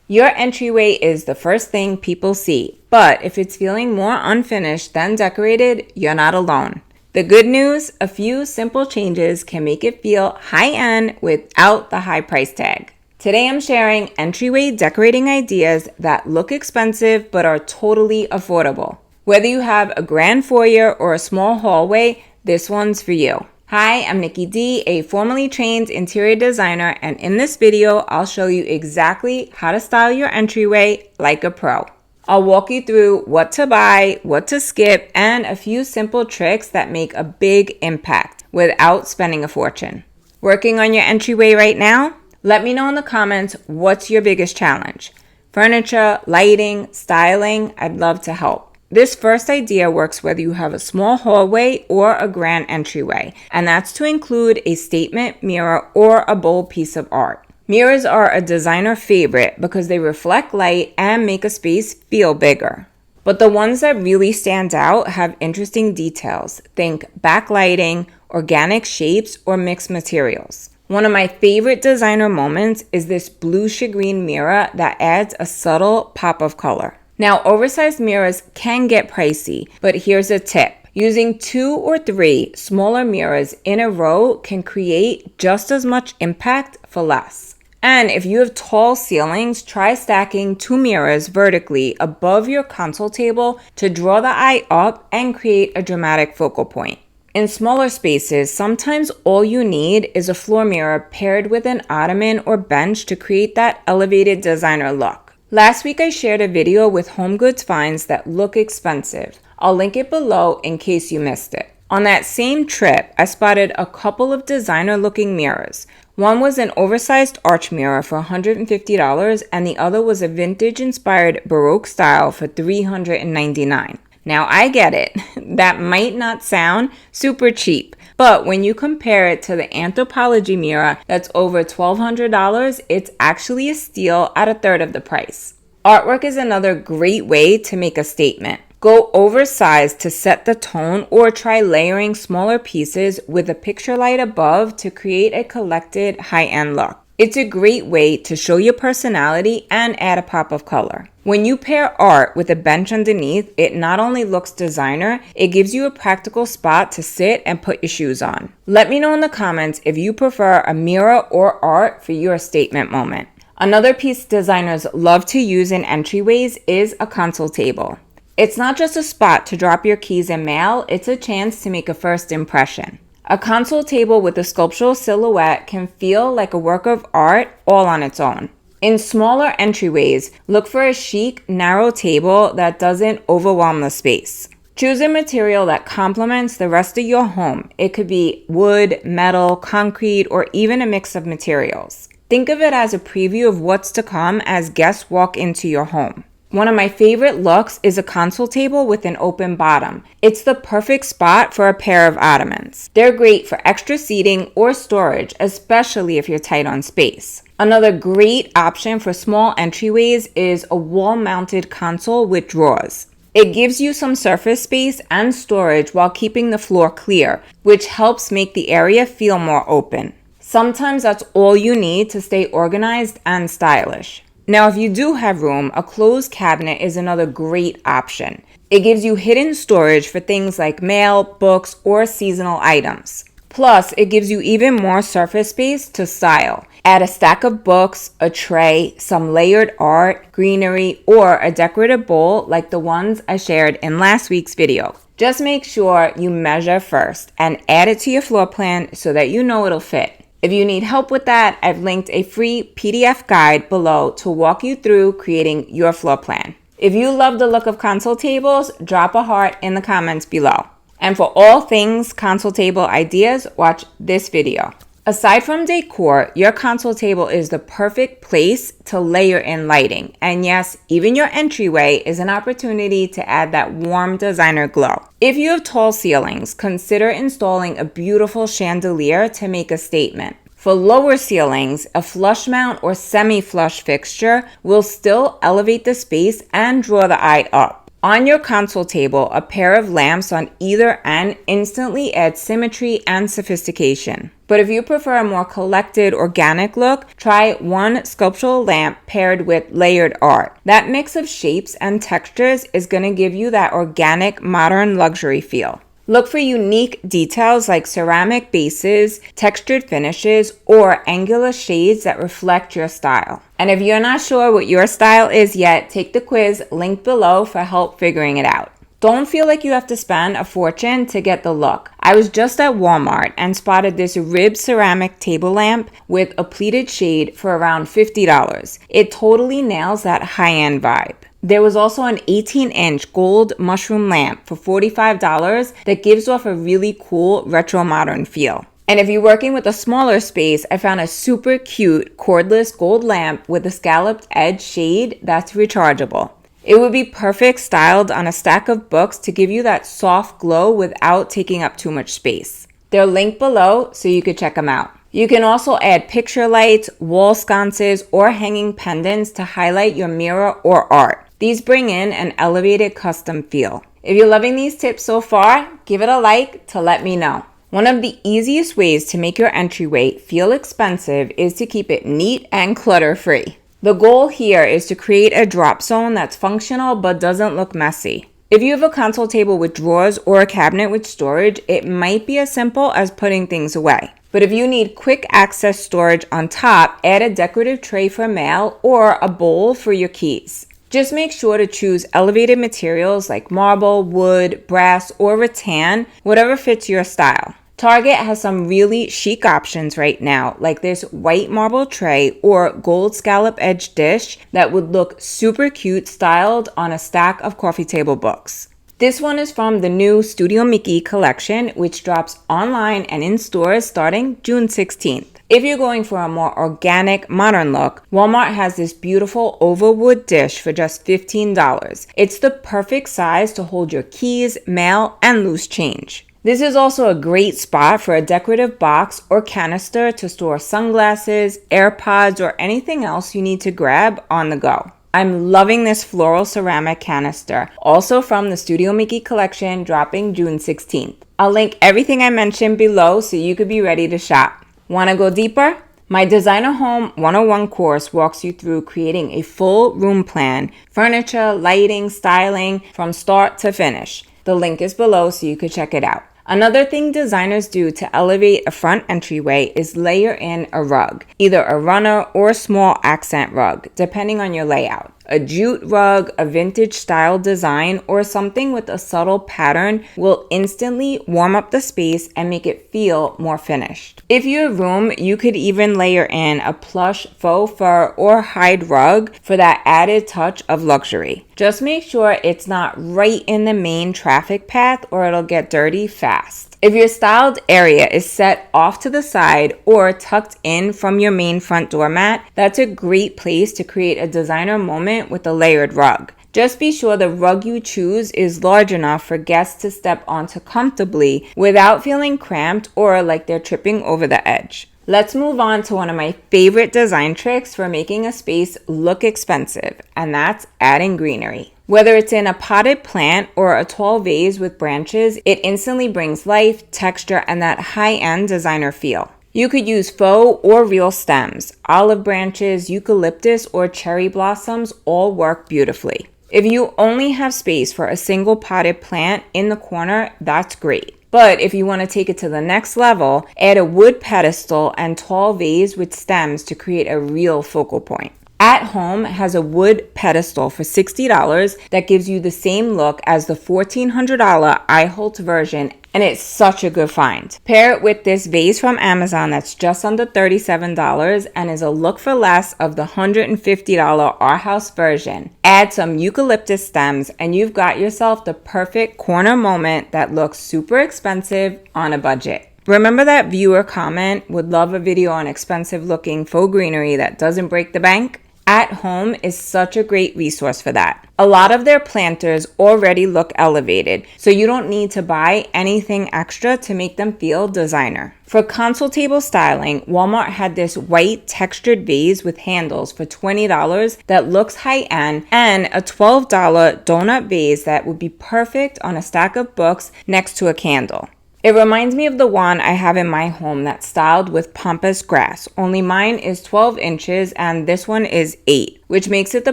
Your entryway is the first thing people see, but if it's feeling more unfinished than decorated, you're not alone. The good news, a few simple changes can make it feel high-end without the high price tag. Today I'm sharing entryway decorating ideas that look expensive but are totally affordable. Whether you have a grand foyer or a small hallway, this one's for you. Hi, I'm Nikki D, a formally trained interior designer, and in this video, I'll show you exactly how to style your entryway like a pro. I'll walk you through what to buy, what to skip, and a few simple tricks that make a big impact without spending a fortune. Working on your entryway right now? Let me know in the comments what's your biggest challenge. Furniture, lighting, styling, I'd love to help. This first idea works whether you have a small hallway or a grand entryway, and that's to include a statement mirror or a bold piece of art. Mirrors are a designer favorite because they reflect light and make a space feel bigger. But the ones that really stand out have interesting details. Think backlighting, organic shapes, or mixed materials. One of my favorite designer moments is this blue shagreen mirror that adds a subtle pop of color. Now, oversized mirrors can get pricey, but here's a tip. Using 2 or 3 smaller mirrors in a row can create just as much impact for less. And if you have tall ceilings, try stacking 2 mirrors vertically above your console table to draw the eye up and create a dramatic focal point. In smaller spaces, sometimes all you need is a floor mirror paired with an ottoman or bench to create that elevated designer look. Last week I shared a video with home goods finds that look expensive. I'll link it below in case you missed it. On that same trip, I spotted a couple of designer looking mirrors. One was an oversized arch mirror for $150 and the other was a vintage inspired Baroque style for $399. Now I get it, that might not sound super cheap, but when you compare it to the Anthropologie mirror that's over $1,200, it's actually a steal at a third of the price. Artwork is another great way to make a statement. Go oversized to set the tone or try layering smaller pieces with a picture light above to create a collected high-end look. It's a great way to show your personality and add a pop of color. When you pair art with a bench underneath, it not only looks designer, it gives you a practical spot to sit and put your shoes on. Let me know in the comments if you prefer a mirror or art for your statement moment. Another piece designers love to use in entryways is a console table. It's not just a spot to drop your keys and mail, it's a chance to make a first impression. A console table with a sculptural silhouette can feel like a work of art all on its own. In smaller entryways, look for a chic, narrow table that doesn't overwhelm the space. Choose a material that complements the rest of your home. It could be wood, metal, concrete, or even a mix of materials. Think of it as a preview of what's to come as guests walk into your home. One of my favorite looks is a console table with an open bottom. It's the perfect spot for a pair of ottomans. They're great for extra seating or storage, especially if you're tight on space. Another great option for small entryways is a wall-mounted console with drawers. It gives you some surface space and storage while keeping the floor clear, which helps make the area feel more open. Sometimes that's all you need to stay organized and stylish. Now, if you do have room, a closed cabinet is another great option. It gives you hidden storage for things like mail, books, or seasonal items. Plus, it gives you even more surface space to style. Add a stack of books, a tray, some layered art, greenery, or a decorative bowl like the ones I shared in last week's video. Just make sure you measure first and add it to your floor plan so that you know it'll fit. If you need help with that, I've linked a free PDF guide below to walk you through creating your floor plan. If you love the look of console tables, drop a heart in the comments below. And for all things console table ideas, watch this video. Aside from decor, your console table is the perfect place to layer in lighting. And yes, even your entryway is an opportunity to add that warm designer glow. If you have tall ceilings, consider installing a beautiful chandelier to make a statement. For lower ceilings, a flush mount or semi-flush fixture will still elevate the space and draw the eye up. On your console table, a pair of lamps on either end instantly adds symmetry and sophistication. But if you prefer a more collected, organic look, try one sculptural lamp paired with layered art. That mix of shapes and textures is going to give you that organic, modern luxury feel. Look for unique details like ceramic bases, textured finishes, or angular shades that reflect your style. And if you're not sure what your style is yet, take the quiz linked below for help figuring it out. Don't feel like you have to spend a fortune to get the look. I was just at Walmart and spotted this ribbed ceramic table lamp with a pleated shade for around $50. It totally nails that high-end vibe. There was also an 18-inch gold mushroom lamp for $45 that gives off a really cool retro modern feel. And if you're working with a smaller space, I found a super cute cordless gold lamp with a scalloped edge shade that's rechargeable. It would be perfect styled on a stack of books to give you that soft glow without taking up too much space. They're linked below so you could check them out. You can also add picture lights, wall sconces, or hanging pendants to highlight your mirror or art. These bring in an elevated custom feel. If you're loving these tips so far, give it a like to let me know. One of the easiest ways to make your entryway feel expensive is to keep it neat and clutter-free. The goal here is to create a drop zone that's functional but doesn't look messy. If you have a console table with drawers or a cabinet with storage, it might be as simple as putting things away. But if you need quick access storage on top, add a decorative tray for mail or a bowl for your keys. Just make sure to choose elevated materials like marble, wood, brass, or rattan, whatever fits your style. Target has some really chic options right now, like this white marble tray or gold scallop edge dish that would look super cute styled on a stack of coffee table books. This one is from the new Studio Mickey collection, which drops online and in stores starting June 16th. If you're going for a more organic, modern look, Walmart has this beautiful oval wood dish for just $15. It's the perfect size to hold your keys, mail, and loose change. This is also a great spot for a decorative box or canister to store sunglasses, AirPods, or anything else you need to grab on the go. I'm loving this floral ceramic canister, also from the Studio Mickey collection dropping June 16th. I'll link everything I mentioned below so you could be ready to shop. Want to go deeper? My Designer Home 101 course walks you through creating a full room plan, furniture, lighting, styling, from start to finish. The link is below so you could check it out. Another thing designers do to elevate a front entryway is layer in a rug, either a runner or a small accent rug, depending on your layout. A jute rug, a vintage style design, or something with a subtle pattern will instantly warm up the space and make it feel more finished. If you have room, you could even layer in a plush faux fur or hide rug for that added touch of luxury. Just make sure it's not right in the main traffic path or it'll get dirty fast. If your styled area is set off to the side or tucked in from your main front doormat, that's a great place to create a designer moment with a layered rug. Just be sure the rug you choose is large enough for guests to step onto comfortably without feeling cramped or like they're tripping over the edge. Let's move on to one of my favorite design tricks for making a space look expensive, and that's adding greenery. Whether it's in a potted plant or a tall vase with branches, it instantly brings life, texture, and that high-end designer feel. You could use faux or real stems. Olive branches, eucalyptus, or cherry blossoms all work beautifully. If you only have space for a single potted plant in the corner, that's great. But if you want to take it to the next level, add a wood pedestal and tall vase with stems to create a real focal point. At Home has a wood pedestal for $60 that gives you the same look as the $1,400 iHolt version, and it's such a good find. Pair it with this vase from Amazon that's just under $37 and is a look for less of the $150 Our House version. Add some eucalyptus stems and you've got yourself the perfect corner moment that looks super expensive on a budget. Remember that viewer comment, would love a video on expensive looking faux greenery that doesn't break the bank? At Home is such a great resource for that. A lot of their planters already look elevated, so you don't need to buy anything extra to make them feel designer. For console table styling, Walmart had this white textured vase with handles for $20 that looks high-end, and a $12 donut vase that would be perfect on a stack of books next to a candle. It reminds me of the one I have in my home that's styled with pampas grass, only mine is 12 inches and this one is 8, which makes it the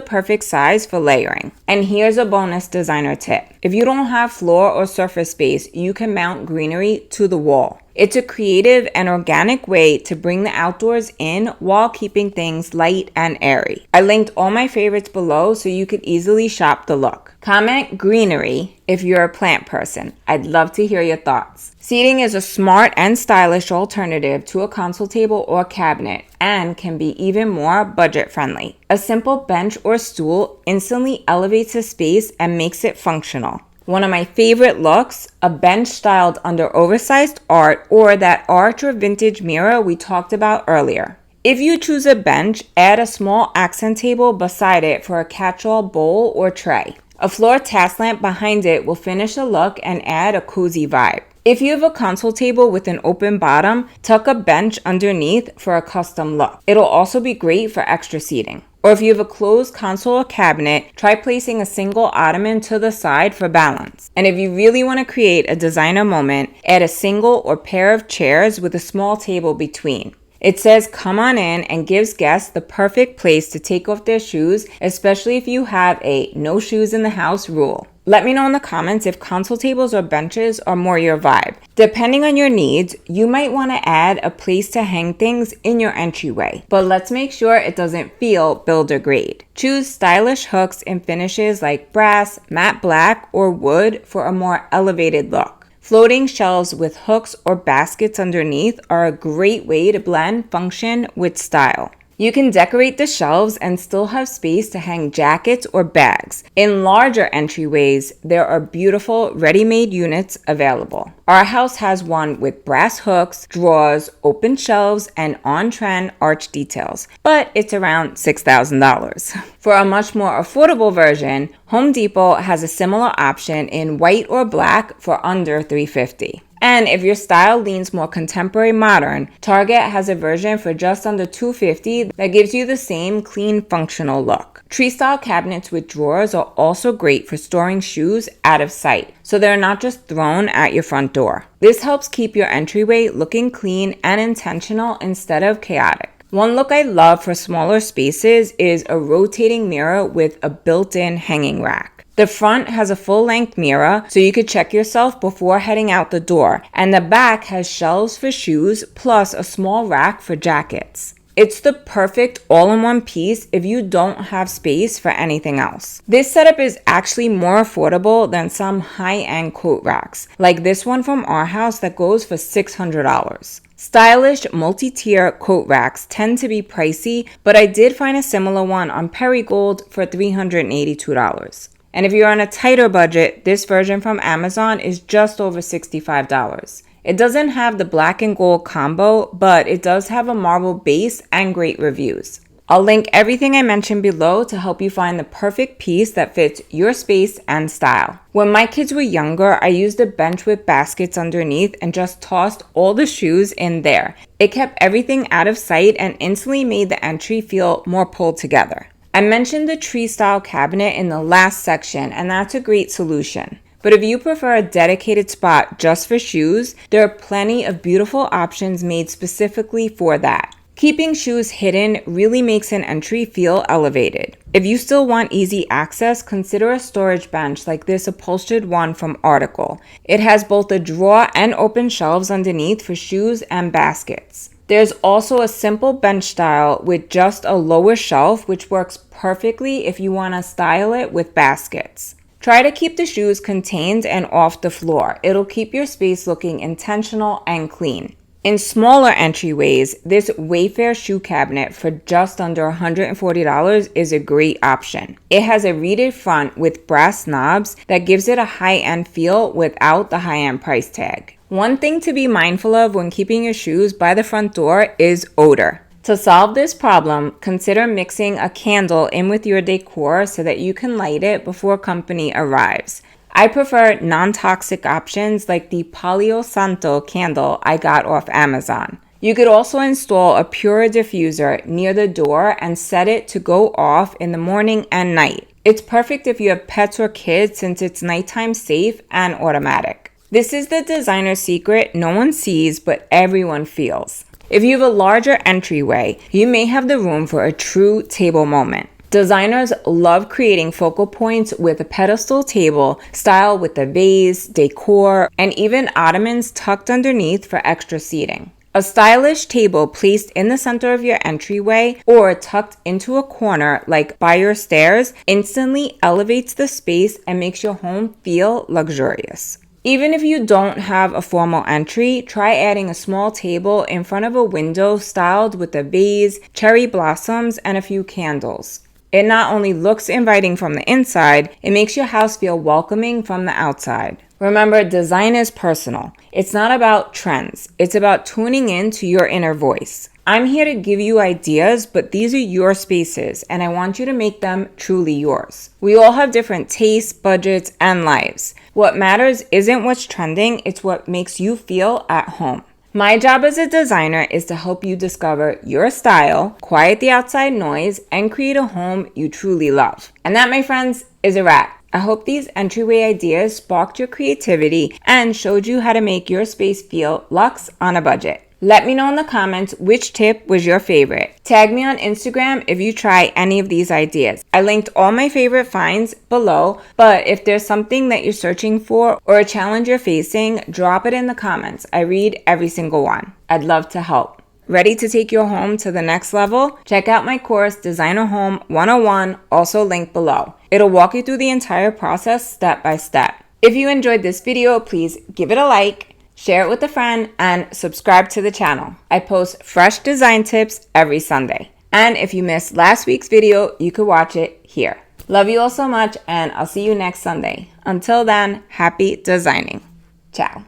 perfect size for layering. And here's a bonus designer tip. If you don't have floor or surface space, you can mount Greenery to the wall. It's a creative and organic way to bring the outdoors in while keeping things light and airy. I linked all my favorites below so you could easily shop the look. Comment Greenery if you're a plant person. I'd love to hear your thoughts. Seating is a smart and stylish alternative to a console table or cabinet and can be even more budget friendly. A simple bench or stool instantly elevates a space and makes it functional. One of my favorite looks, a bench styled under oversized art or that arch or vintage mirror we talked about earlier. If you choose a bench, add a small accent table beside it for a catch-all bowl or tray. A floor task lamp behind it will finish the look and add a cozy vibe. If you have a console table with an open bottom, tuck a bench underneath for a custom look. It'll also be great for extra seating. Or if you have a closed console or cabinet, try placing a single ottoman to the side for balance. And if you really want to create a designer moment, add a single or pair of chairs with a small table between. It says come on in and gives guests the perfect place to take off their shoes, especially if you have a no shoes in the house rule. Let me know in the comments if console tables or benches are more your vibe. Depending on your needs, you might want to add a place to hang things in your entryway, but let's make sure it doesn't feel builder grade. Choose stylish hooks and finishes like brass, matte black, or wood for a more elevated look. Floating shelves with hooks or baskets underneath are a great way to blend function with style. You can decorate the shelves and still have space to hang jackets or bags. In larger entryways, there are beautiful ready-made units available. Our house has one with brass hooks, drawers, open shelves, and on-trend arch details, but it's around $6,000. For a much more affordable version, Home Depot has a similar option in white or black for under $350. And if your style leans more contemporary modern, Target has a version for just under $250 that gives you the same clean, functional look. Tree-style cabinets with drawers are also great for storing shoes out of sight, so they're not just thrown at your front door. This helps keep your entryway looking clean and intentional instead of chaotic. One look I love for smaller spaces is a rotating mirror with a built-in hanging rack. The front has a full-length mirror so you could check yourself before heading out the door, and the back has shelves for shoes plus a small rack for jackets. It's the perfect all-in-one piece if you don't have space for anything else. This setup is actually more affordable than some high-end coat racks, like this one from our house that goes for $600. Stylish multi-tier coat racks tend to be pricey, but I did find a similar one on Perigold for $382. And if you're on a tighter budget, this version from Amazon is just over $65. It doesn't have the black and gold combo, but it does have a marble base and great reviews. I'll link everything I mentioned below to help you find the perfect piece that fits your space and style. When my kids were younger, I used a bench with baskets underneath and just tossed all the shoes in there. It kept everything out of sight and instantly made the entry feel more pulled together. I mentioned the tree-style cabinet in the last section, and that's a great solution. But if you prefer a dedicated spot just for shoes, there are plenty of beautiful options made specifically for that. Keeping shoes hidden really makes an entry feel elevated. If you still want easy access, consider a storage bench like this upholstered one from Article. It has both a drawer and open shelves underneath for shoes and baskets. There's also a simple bench style with just a lower shelf, which works perfectly if you want to style it with baskets. Try to keep the shoes contained and off the floor. It'll keep your space looking intentional and clean. In smaller entryways, this Wayfair shoe cabinet for just under $140 is a great option. It has a reeded front with brass knobs that gives it a high-end feel without the high-end price tag. One thing to be mindful of when keeping your shoes by the front door is odor. To solve this problem, consider mixing a candle in with your decor so that you can light it before company arrives. I prefer non-toxic options like the Palo Santo candle I got off Amazon. You could also install a Pura diffuser near the door and set it to go off in the morning and night. It's perfect if you have pets or kids since it's nighttime safe and automatic. This is the designer secret no one sees but everyone feels. If you have a larger entryway, you may have the room for a true table moment. Designers love creating focal points with a pedestal table style with the vase, decor, and even Ottomans tucked underneath for extra seating. A stylish table placed in the center of your entryway or tucked into a corner like by your stairs instantly elevates the space and makes your home feel luxurious. Even if you don't have a formal entry, try adding a small table in front of a window styled with a vase, cherry blossoms, and a few candles. It not only looks inviting from the inside, it makes your house feel welcoming from the outside. Remember, design is personal. It's not about trends. It's about tuning in to your inner voice. I'm here to give you ideas, but these are your spaces, and I want you to make them truly yours. We all have different tastes, budgets, and lives. What matters isn't what's trending, it's what makes you feel at home. My job as a designer is to help you discover your style, quiet the outside noise, and create a home you truly love. And that, my friends, is a wrap. I hope these entryway ideas sparked your creativity and showed you how to make your space feel luxe on a budget. Let me know in the comments which tip was your favorite. Tag me on Instagram if you try any of these ideas. I linked all my favorite finds below, but if there's something that you're searching for or a challenge you're facing, drop it in the comments. I read every single one. I'd love to help. Ready to take your home to the next level? Check out my course, Designer Home 101, also linked below. It'll walk you through the entire process step by step. If you enjoyed this video, please give it a like, share it with a friend, and subscribe to the channel. I post fresh design tips every Sunday. And if you missed last week's video, you could watch it here. Love you all so much, and I'll see you next Sunday. Until then, happy designing. Ciao.